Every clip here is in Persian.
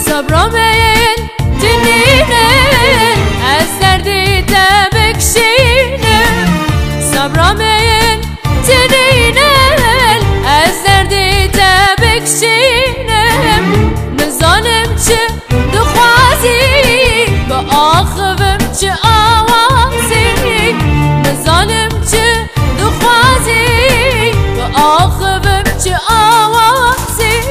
صبرامين جنينين أزدردي تبك شينين صبرامين جنينين أزدردي تبك شينين نظالم چه دخوازي بآخفم چه آوازي نظالم چه دخوازي بآخفم چه آوازي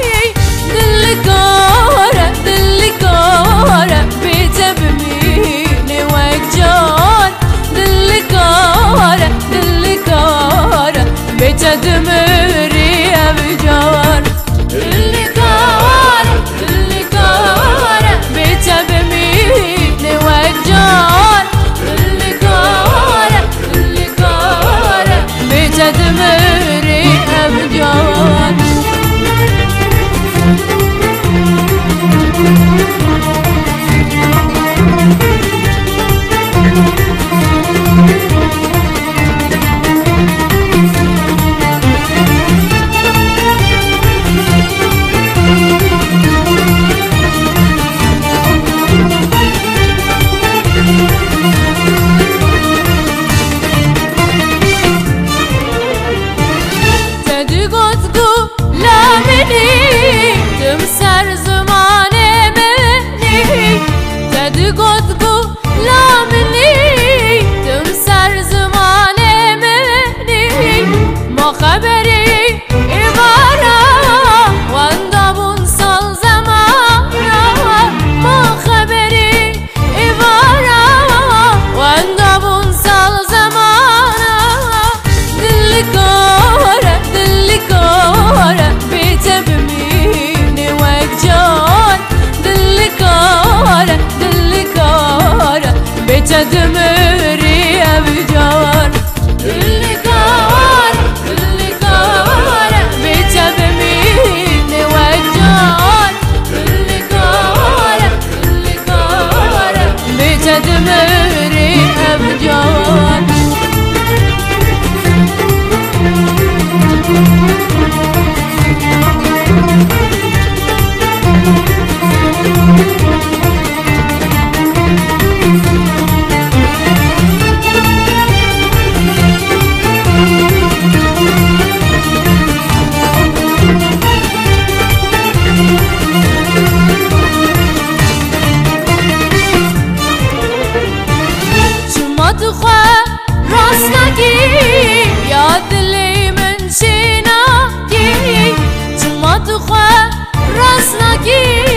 دلكارة دلكارة بتبميني وجان دلكارة دلكارة بتدمري أبجان دلكارة دلكارة بتبميني وجان دلكارة دلكارة بتدمري أبجان تمسر زمان مني تدقدقو لا مني تمسر زمان مني ما خبري إبارة واندابون سال زمانة ما خبري إبارة واندابون سال زمانة دلكارة دلكارة بتبميني وجان دلكارة دلكارة بتدمري أبجان دلكارة دلكارة بتبميني وجان دلكارة دلكارة بتدمري أبجان شما تخواه راست نگی یاد دلی من چی نگی شما تخواه راست نگی